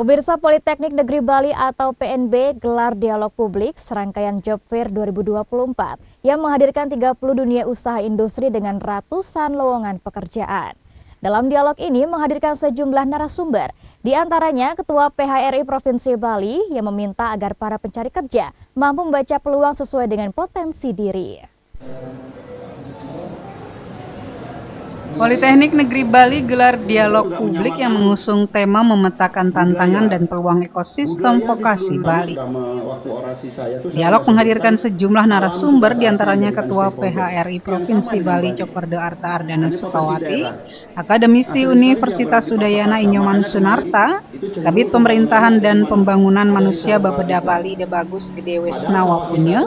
Pemirsa, Politeknik Negeri Bali atau PNB gelar dialog publik serangkaian Job Fair 2024 yang menghadirkan 30 dunia usaha industri dengan ratusan lowongan pekerjaan. Dalam dialog ini menghadirkan sejumlah narasumber, di antaranya Ketua PHRI Provinsi Bali yang meminta agar para pencari kerja mampu membaca peluang sesuai dengan potensi diri. Politeknik Negeri Bali gelar dialog publik yang mengusung tema memetakan tantangan dan peluang ekosistem vokasi Bali. Dialog menghadirkan sejumlah narasumber, diantaranya Ketua PHRI Provinsi Bali Cokordo Arta Ardana Sukawati, Akademisi Universitas Udayana Inyoman Sunarta, Kabid Pemerintahan dan Pembangunan Manusia Bapeda Bali Debagus Gede Wesnawa Punya,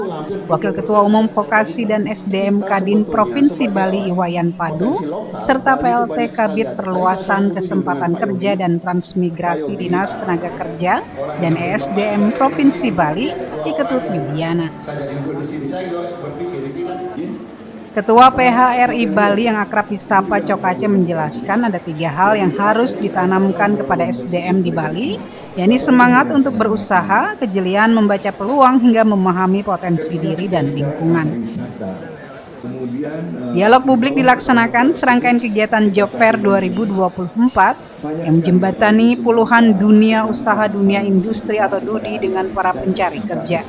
Wakil Ketua Umum Vokasi dan SDM Kadin Provinsi Bali Iwayan Padu, serta PLT Kabid Perluasan Kesempatan Kerja dan Transmigrasi Dinas Tenaga Kerja dan ESDM Provinsi Bali Iketut Widiana. Ketua PHRI Bali yang akrab disapa Cok Aceh menjelaskan ada 3 hal yang harus ditanamkan kepada SDM di Bali, yakni semangat untuk berusaha, kejelian membaca peluang hingga memahami potensi diri dan lingkungan. Dialog publik dilaksanakan serangkaian kegiatan Job Fair 2024 yang menjembatani puluhan dunia usaha dunia industri atau DUDI dengan para pencari kerja.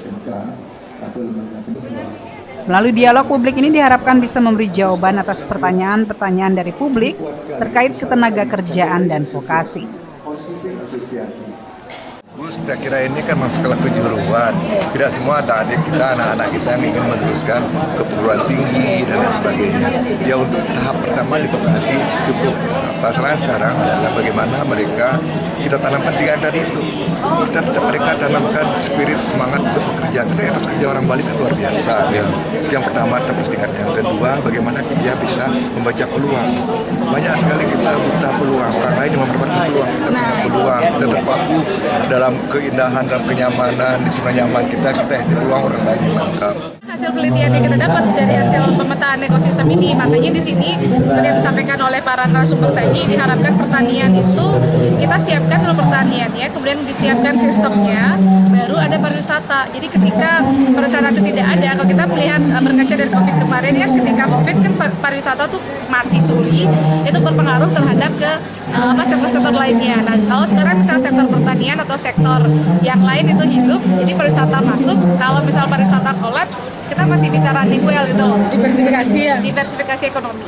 Melalui dialog publik ini diharapkan bisa memberi jawaban atas pertanyaan-pertanyaan dari publik terkait ketenaga kerjaan dan vokasi. Saya kira ini kan masalah kejuruan. Tidak semua adik kita, anak-anak kita yang ingin meneruskan ke perguruan tinggi dan lain sebagainya. Ya untuk tahap pertama di vokasi cukup. Masalahnya sekarang adalah bagaimana mereka kita tanamkan 3 tadi itu. Kita mereka tanamkan spirit semangat untuk bekerja. Kita harus kerja orang Bali kan luar biasa. Yang pertama terus tingkat, yang kedua bagaimana dia bisa membaca peluang. Banyak sekali kita buta peluang. Orang lain yang mendapatkan peluang, kita punya peluang. Kita terpaku dalam keindahan dan kenyamanan di zona nyaman kita ini peluang orang lain yang menangkap. Hasil penelitian yang kita dapat dari hasil pemetaan ekosistem ini, makanya di sini seperti yang disampaikan oleh para narasumber tadi, diharapkan pertanian itu kita siapkan dulu pertaniannya, kemudian disiapkan sistemnya, baru ada pariwisata. Jadi ketika pariwisata itu tidak ada, kalau kita melihat berkaca dari COVID kemarin kan, ketika COVID kan pariwisata tuh mati suri, itu berpengaruh terhadap ke sektor-sektor lainnya. Nah kalau sekarang misalnya sektor pertanian atau sektor yang lain itu hidup, jadi pariwisata masuk, kalau misal pariwisata kolaps, kita masih bisa running well gitu loh. Diversifikasi ekonomi.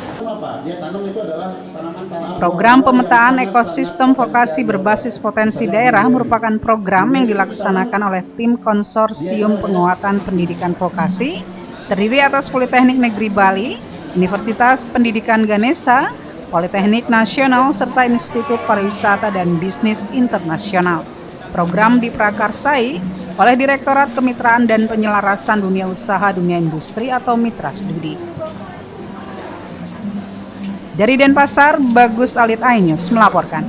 Program pemetaan ekosistem vokasi berbasis potensi daerah merupakan program yang dilaksanakan oleh tim konsorsium penguatan pendidikan vokasi terdiri atas Politeknik Negeri Bali, Universitas Pendidikan Ganesha, Politeknik Nasional, serta Institut Pariwisata dan Bisnis Internasional. Program diprakarsai oleh Direktorat Kemitraan dan Penyelarasan Dunia Usaha Dunia Industri atau Mitras DUDI. Dari Denpasar, Bagus Alit Ainus melaporkan.